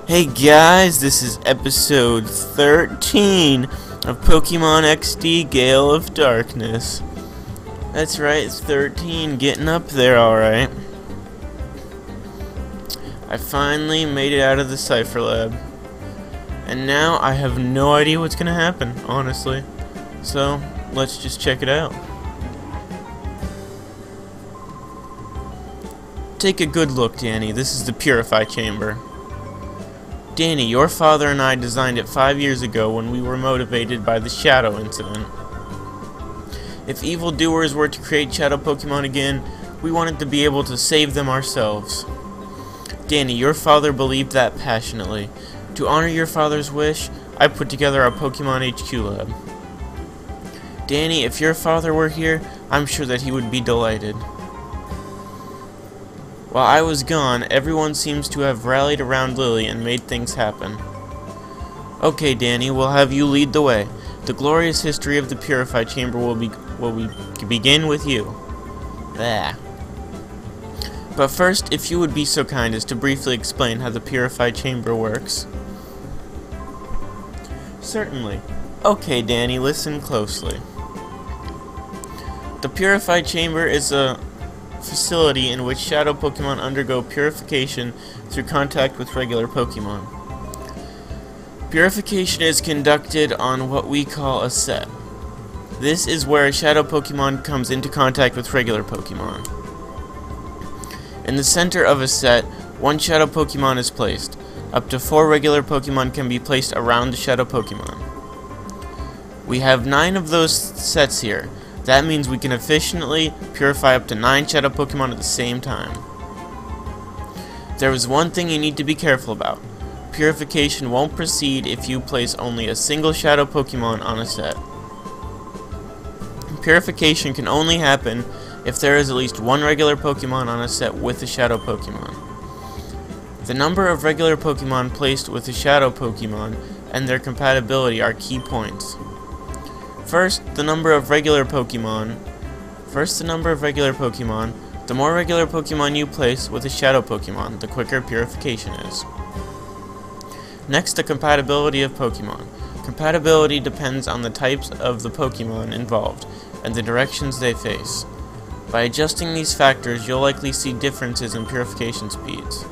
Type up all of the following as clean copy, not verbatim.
Hey guys, this is episode 13 of Pokémon XD Gale of Darkness. That's right, 13, getting up there alright. I finally made it out of the Cipher lab. And now I have no idea what's gonna happen, honestly. So, let's just check it out. Take a good look, Danny. This is the Purification Chamber. Danny, your father and I designed it 5 years ago when we were motivated by the Shadow incident. If evildoers were to create Shadow Pokemon again, we wanted to be able to save them ourselves. Danny, your father believed that passionately. To honor your father's wish, I put together a Pokemon HQ lab. Danny, if your father were here, I'm sure that he would be delighted. While I was gone, everyone seems to have rallied around Lily and made things happen. Okay, Danny, we'll have you lead the way. The glorious history of the Purification Chamber will begin with you. There. But first, if you would be so kind as to briefly explain how the Purification Chamber works. Certainly. Okay, Danny, listen closely. The Purification Chamber is a facility in which Shadow Pokemon undergo purification through contact with regular Pokemon. Purification is conducted on what we call a set. This is where a Shadow Pokemon comes into contact with regular Pokemon. In the center of a set, one Shadow Pokemon is placed. Up to 4 regular Pokemon can be placed around the Shadow Pokemon. We have 9 of those sets here. That means we can efficiently purify up to 9 Shadow Pokemon at the same time. There is one thing you need to be careful about. Purification won't proceed if you place only a single Shadow Pokemon on a set. Purification can only happen if there is at least 1 regular Pokemon on a set with a Shadow Pokemon. The number of regular Pokemon placed with a Shadow Pokemon and their compatibility are key points. First, the number of regular Pokemon. The more regular Pokemon you place with a Shadow Pokemon, the quicker purification is. Next, the compatibility of Pokemon. Compatibility depends on the types of the Pokemon involved and the directions they face. By adjusting these factors, you'll likely see differences in purification speeds.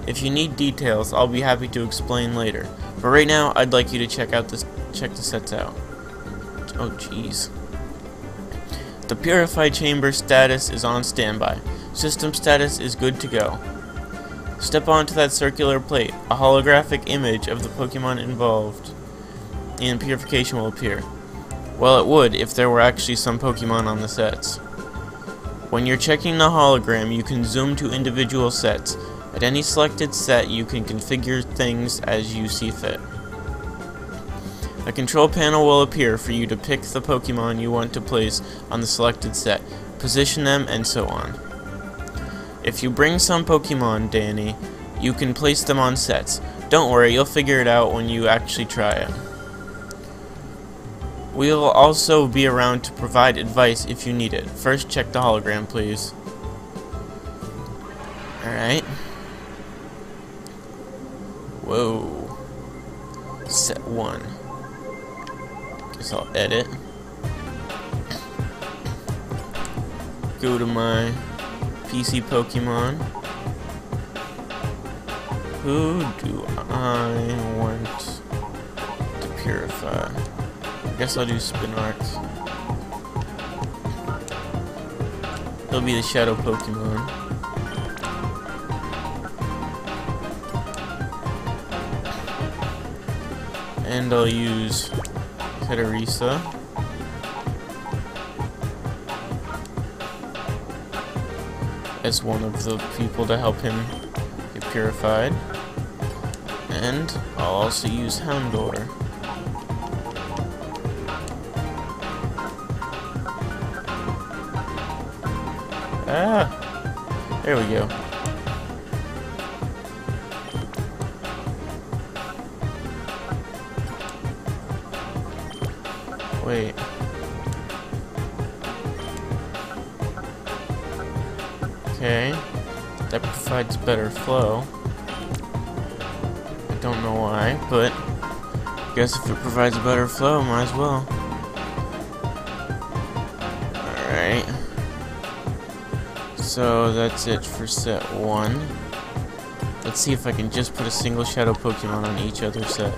If you need details, I'll be happy to explain later. But right now, I'd like you to check the sets out. Oh jeez. The Purification Chamber status is on standby. System status is good to go. Step onto that circular plate. A holographic image of the Pokemon involved in purification will appear. Well, it would if there were actually some Pokemon on the sets. When you're checking the hologram, you can zoom to individual sets. At any selected set, you can configure things as you see fit. A control panel will appear for you to pick the Pokemon you want to place on the selected set, position them, and so on. If you bring some Pokemon, Danny, you can place them on sets. Don't worry, you'll figure it out when you actually try it. We'll also be around to provide advice if you need it. First, check the hologram, please. Alright. Whoa. Set 1. Guess I'll edit. Go to my PC Pokemon. Who do I want to purify? I guess I'll do Spinark. He'll be the Shadow Pokemon. And I'll use Teresa. As one of the people to help him get purified. And I'll also use Houndour. Ah! There we go. Wait. Okay. That provides better flow. Don't know why, but I guess if it provides a better flow, might as well. Alright. So that's it for set 1. Let's see if I can just put a single shadow Pokemon on each other set.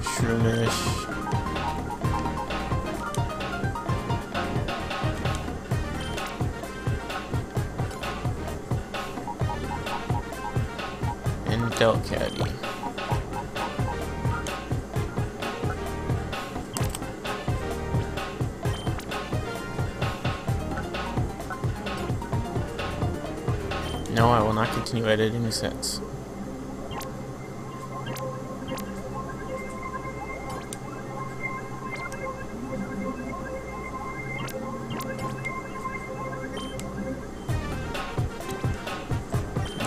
Shroomish. And Delcatty. No, I will not continue editing sets.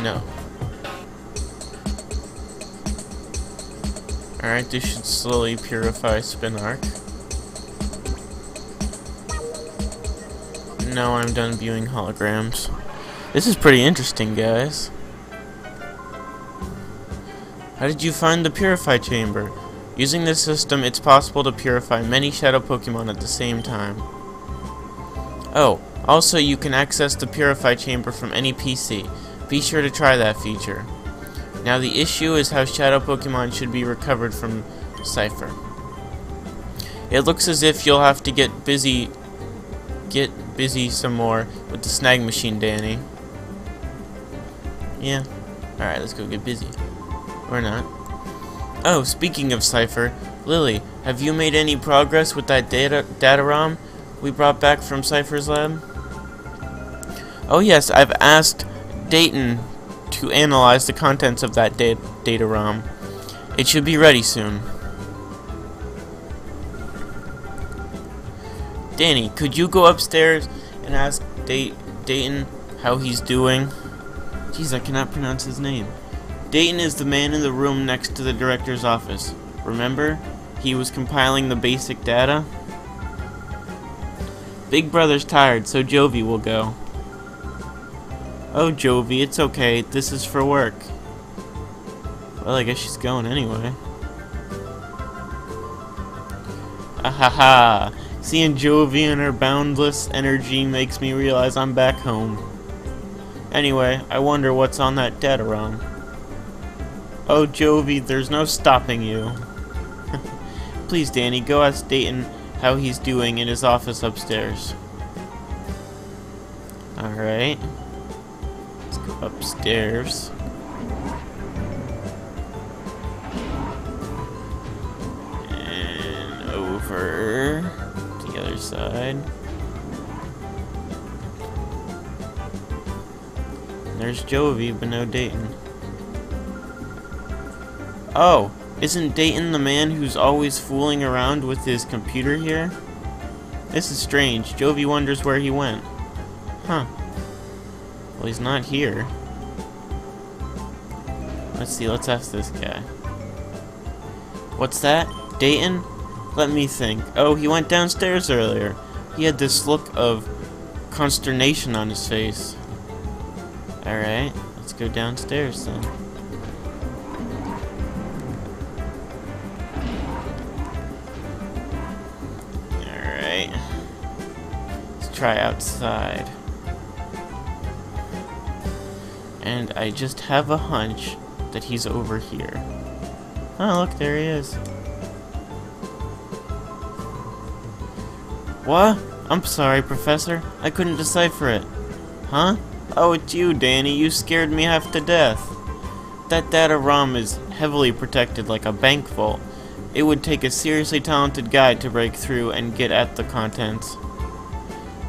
No. Alright, this should slowly purify Spinark. No, I'm done viewing holograms. This is pretty interesting, guys. How did you find the Purify Chamber? Using this system, it's possible to purify many Shadow Pokemon at the same time. Oh, also you can access the Purify Chamber from any PC. Be sure to try that feature. Now the issue is how Shadow Pokemon should be recovered from Cipher. It looks as if you'll have to get busy some more with the snag machine, Danny. Yeah. Alright, let's go get busy. Or not. Oh, speaking of Cipher, Lily, have you made any progress with that data ROM we brought back from Cipher's lab? Oh yes, I've asked Dayton to analyze the contents of that data ROM. It should be ready soon. Danny, could you go upstairs and ask Dayton how he's doing? Jeez, I cannot pronounce his name. Dayton is the man in the room next to the director's office. Remember? He was compiling the basic data. Big Brother's tired, so Jovi will go. Oh, Jovi, it's okay. This is for work. Well, I guess she's going anyway. Ahaha. Seeing Jovi and her boundless energy makes me realize I'm back home. Anyway, I wonder what's on that data ROM. Oh, Jovi, there's no stopping you. Please, Danny, go ask Dayton how he's doing in his office upstairs. Alright. Let's go upstairs. And over to the other side. There's Jovi, but no Dayton. Oh, isn't Dayton the man who's always fooling around with his computer here? This is strange. Jovi wonders where he went. Huh. Well, he's not here. Let's see, let's ask this guy. What's that? Dayton? Let me think. Oh, he went downstairs earlier. He had this look of consternation on his face. Alright, let's go downstairs then. Alright. Let's try outside. And I just have a hunch that he's over here. Oh, look, there he is. What? I'm sorry, Professor. I couldn't decipher it. Huh? Oh, it's you, Danny. You scared me half to death. That data ROM is heavily protected like a bank vault. It would take a seriously talented guy to break through and get at the contents.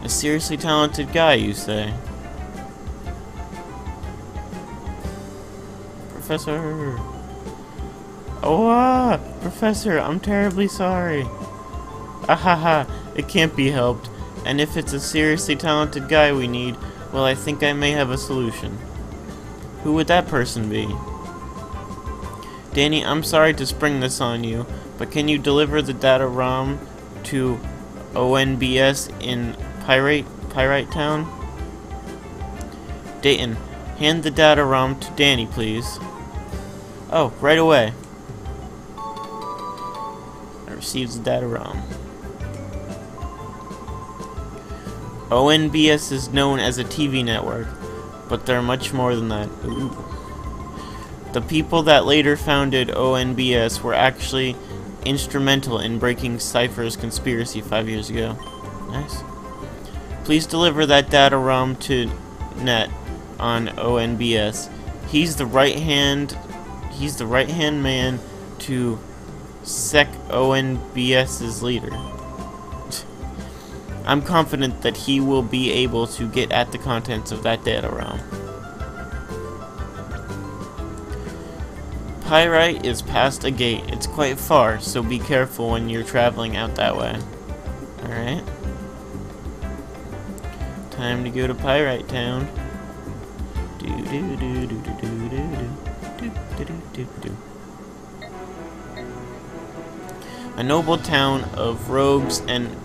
A seriously talented guy, you say? Professor. Oh, Professor, I'm terribly sorry. Ahaha, it can't be helped. And if it's a seriously talented guy we need, well, I think I may have a solution. Who would that person be? Danny, I'm sorry to spring this on you, but can you deliver the data ROM to ONBS in Pyrite Town? Dayton, hand the data ROM to Danny, please. Oh, right away. I received the data ROM. ONBS is known as a TV network, but they're much more than that. Ooh. The people that later founded ONBS were actually instrumental in breaking Cipher's conspiracy 5 years ago. Nice. Please deliver that data ROM to Net on ONBS. He's the right hand man to Sec ONBS's leader. I'm confident that he will be able to get at the contents of that data ROM. Pyrite is past a gate. It's quite far, so be careful when you're traveling out that way. Alright. Time to go to Pyrite Town. A noble town of rogues and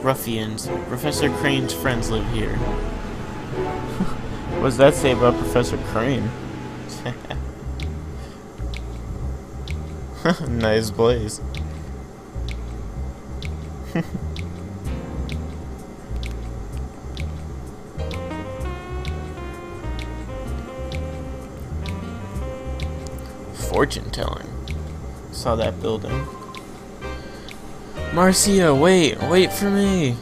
ruffians. Professor Crane's friends live here. What does that say about Professor Crane? Nice blaze. Fortune telling. Saw that building. Marcia, wait for me.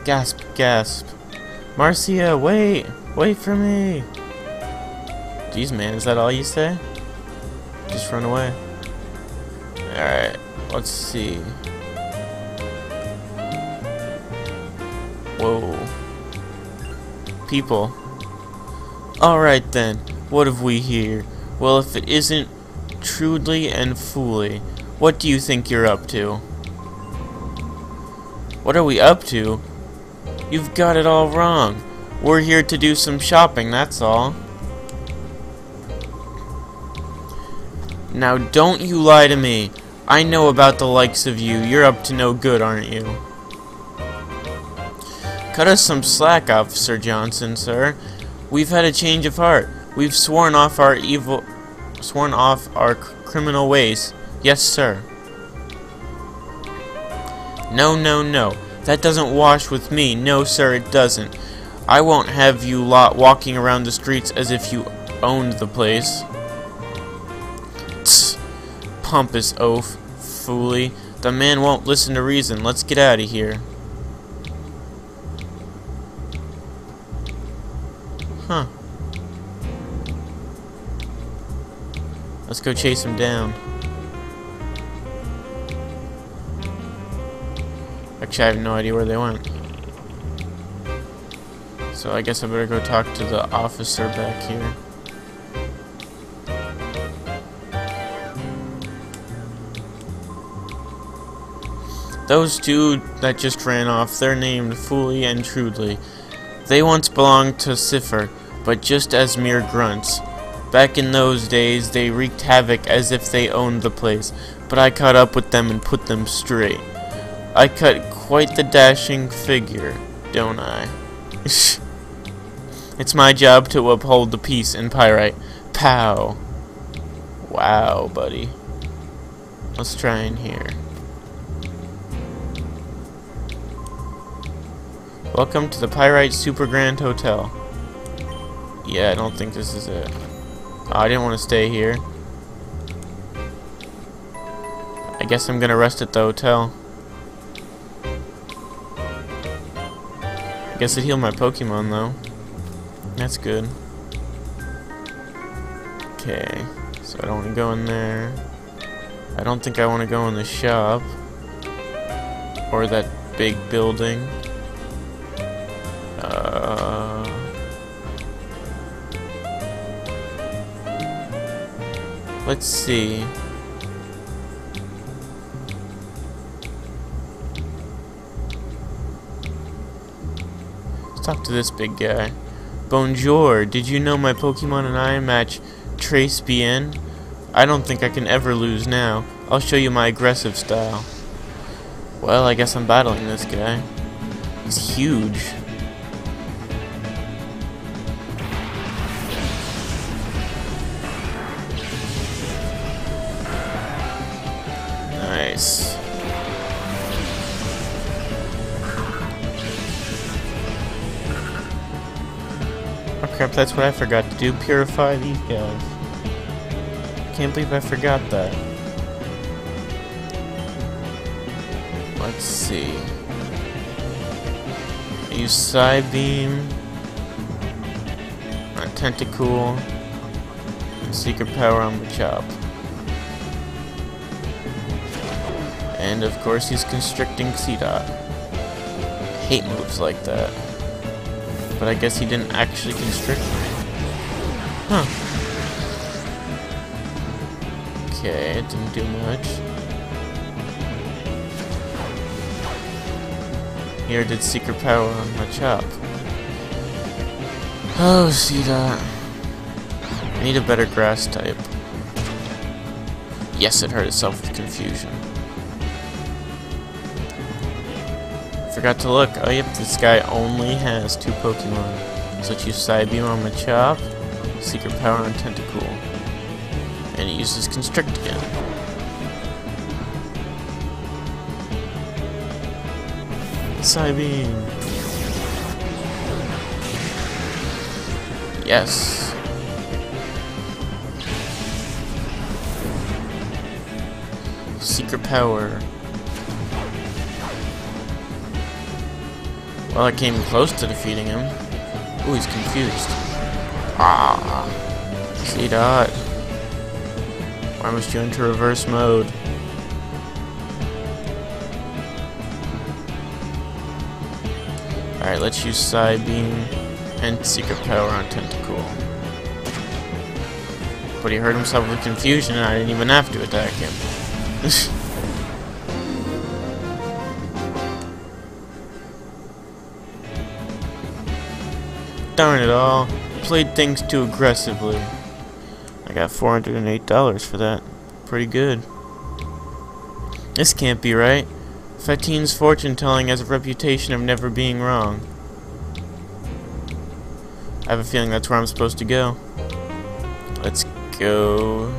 Gasp, gasp. Marcia, wait for me. Jeez, man, is that all you say? Just run away. Alright, let's see. Whoa. People. Alright then, what have we here? Well, if it isn't Trudely and Fooly, what do you think you're up to? What are we up to? You've got it all wrong. We're here to do some shopping, that's all. Now don't you lie to me. I know about the likes of you. You're up to no good, aren't you? Cut us some slack, Officer Johnson, sir. We've had a change of heart. We've sworn off our criminal ways. Yes, sir. No. That doesn't wash with me. No, sir, it doesn't. I won't have you lot walking around the streets as if you owned the place. Tss. Pompous oaf, Fooly. The man won't listen to reason. Let's get out of here. Huh. Let's go chase him down. Actually, I have no idea where they went. So I guess I better go talk to the officer back here. Those two that just ran off, they're named Fooly and Trudely. They once belonged to Cipher, but just as mere grunts. Back in those days, they wreaked havoc as if they owned the place, but I caught up with them and put them straight. I cut quite the dashing figure, don't I? It's my job to uphold the peace in Pyrite. Pow. Wow, buddy. Let's try in here. Welcome to the Pyrite Super Grand Hotel. Yeah, I don't think this is it. Oh, I didn't want to stay here. I guess I'm gonna rest at the hotel. I guess it healed my Pokemon though. That's good. Okay, so I don't want to go in there. I don't think I want to go in the shop. Or that big building. Let's see. talk to this big guy. Bonjour, did you know my Pokemon and I match Trace Bien? I don't think I can ever lose now. I'll show you my aggressive style. Well, I guess I'm battling this guy. He's huge. Nice. Oh crap, that's what I forgot to do. Purify these guys. Can't believe I forgot that. Let's see. Use Psybeam, Tentacool, and Secret Power on Machop. And of course he's constricting Xdot. Hate moves like that. But I guess he didn't actually constrict me. Huh. Okay, it didn't do much. Here did Secret Power on Machop. Oh, Xdot. I need a better grass type. Yes, it hurt itself with confusion. Forgot to look. Oh, yep, this guy only has 2 Pokemon. So let's use Psybeam on Machop, Secret Power on Tentacool. And he uses Constrict again. Psybeam. Yes. Secret Power. Well, I came close to defeating him. Ooh, he's confused. Ah. Xdot. Why must you enter reverse mode? Alright, let's use Psybeam and Secret Power on Tentacool. But he hurt himself with confusion and I didn't even have to attack him. Darn it all. Played things too aggressively. I got $408 for that. Pretty good. This can't be right. Fatine's fortune telling has a reputation of never being wrong. I have a feeling that's where I'm supposed to go. Let's go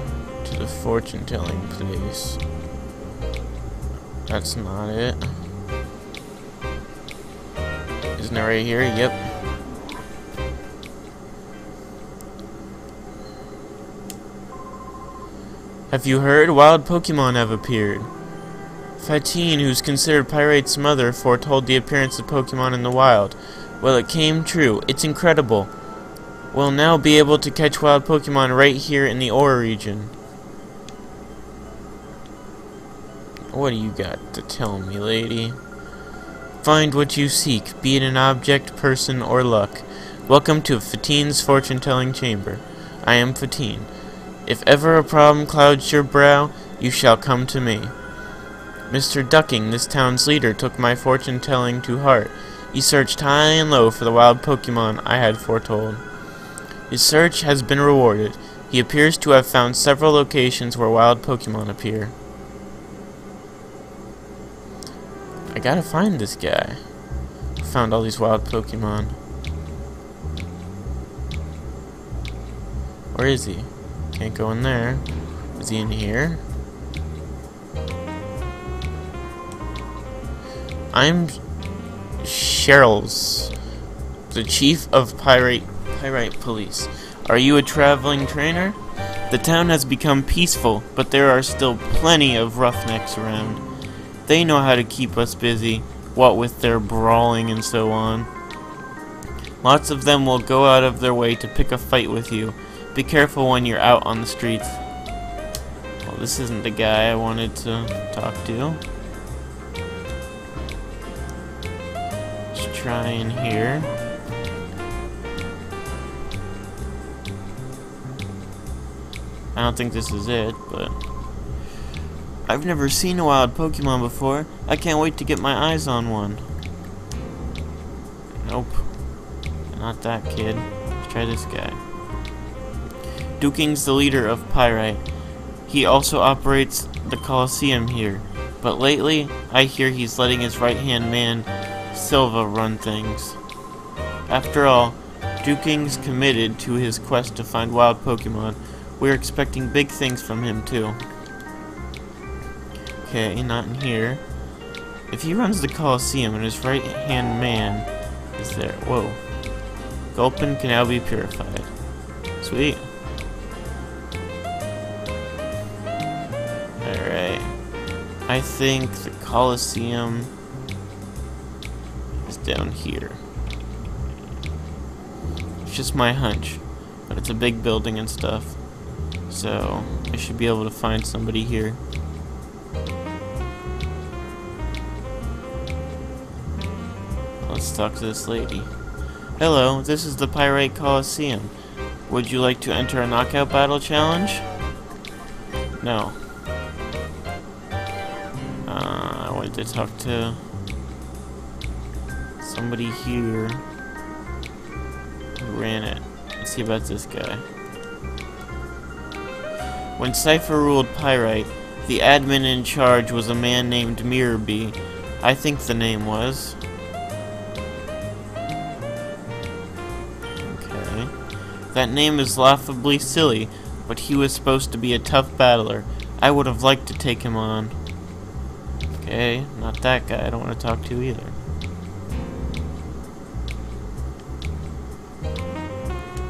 to the fortune telling place. That's not it. Isn't it right here? Yep. Have you heard? Wild Pokemon have appeared. Fatine, who's considered Pyrate's mother, foretold the appearance of Pokemon in the wild. Well, it came true. It's incredible. We'll now be able to catch wild Pokemon right here in the Aura region. What do you got to tell me, lady? Find what you seek, be it an object, person, or luck. Welcome to Fatine's fortune-telling chamber. I am Fatine. If ever a problem clouds your brow, you shall come to me. Mr. Ducking, this town's leader, took my fortune-telling to heart. He searched high and low for the wild Pokemon I had foretold. His search has been rewarded. He appears to have found several locations where wild Pokemon appear. I gotta find this guy. Found all these wild Pokemon. Where is he? Can't go in there. Is he in here? I'm Cheryl's, the chief of Pyrite Police. Are you a traveling trainer? The town has become peaceful, but there are still plenty of roughnecks around. They know how to keep us busy, what with their brawling and so on. Lots of them will go out of their way to pick a fight with you. Be careful when you're out on the streets. Well, this isn't the guy I wanted to talk to. Let's try in here. I don't think this is it, but I've never seen a wild Pokemon before. I can't wait to get my eyes on one. Nope. not that kid. Let's try this guy. Duking's the leader of Pyrite. He also operates the Coliseum here, but lately I hear he's letting his right-hand man, Silva, run things. After all, Duking's committed to his quest to find wild Pokemon. We're expecting big things from him too. Okay, not in here. If he runs the Coliseum and his right-hand man is there, whoa. Gulpin can now be purified. Sweet. Alright. I think the Coliseum is down here. It's just my hunch, but it's a big building and stuff, so I should be able to find somebody here. Let's talk to this lady. Hello, this is the Pyrite Coliseum. Would you like to enter a knockout battle challenge? No. I wanted to talk to somebody here who ran it. Let's see about this guy. When Cipher ruled Pyrite, the admin in charge was a man named Mirrorby. I think the name was. Okay. That name is laughably silly, but he was supposed to be a tough battler. I would have liked to take him on. Okay, not that guy I don't want to talk to either.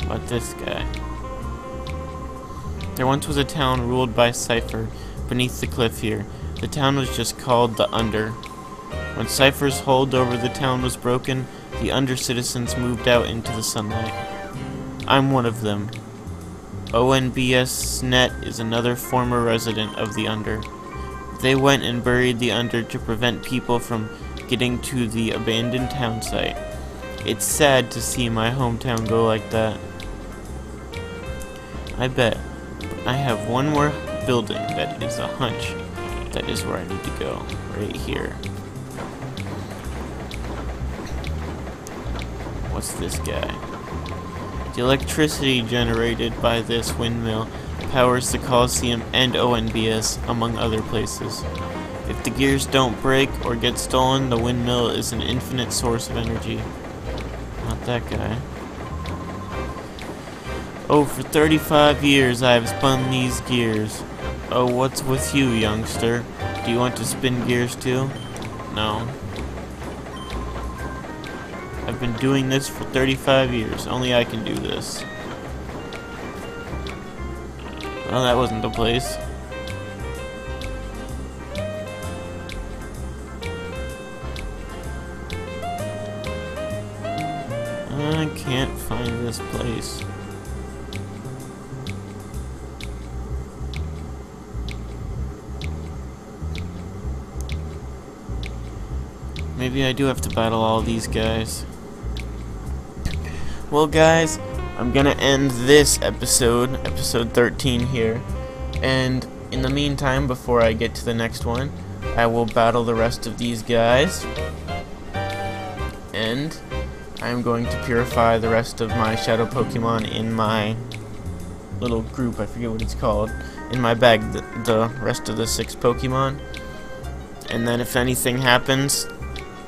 But this guy. There once was a town ruled by Cipher beneath the cliff here. The town was just called the Under. When Cipher's hold over the town was broken, the Under citizens moved out into the sunlight. I'm one of them. ONBS Net is another former resident of the Under. They went and buried the Under to prevent people from getting to the abandoned town site. It's sad to see my hometown go like that. I bet. But I have one more building that is a hunch. That is where I need to go. Right here. What's this guy? The electricity generated by this windmill powers the Coliseum and ONBS, among other places. If the gears don't break or get stolen, the windmill is an infinite source of energy. Not that guy. Oh, for 35 years I have spun these gears. Oh, what's with you, youngster? Do you want to spin gears too? No. I've been doing this for 35 years. Only I can do this. Well, that wasn't the place. I can't find this place. Maybe I do have to battle all these guys. Well, guys, I'm gonna end this episode 13 here, and in the meantime, before I get to the next one, I will battle the rest of these guys, and I'm going to purify the rest of my shadow Pokemon in my little group, I forget what it's called, in my bag, the rest of the 6 Pokemon, and then if anything happens,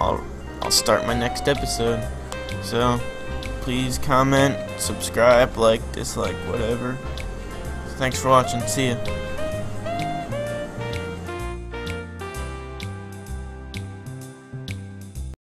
I'll start my next episode. So please comment, subscribe, like, dislike, whatever. Thanks for watching. See ya.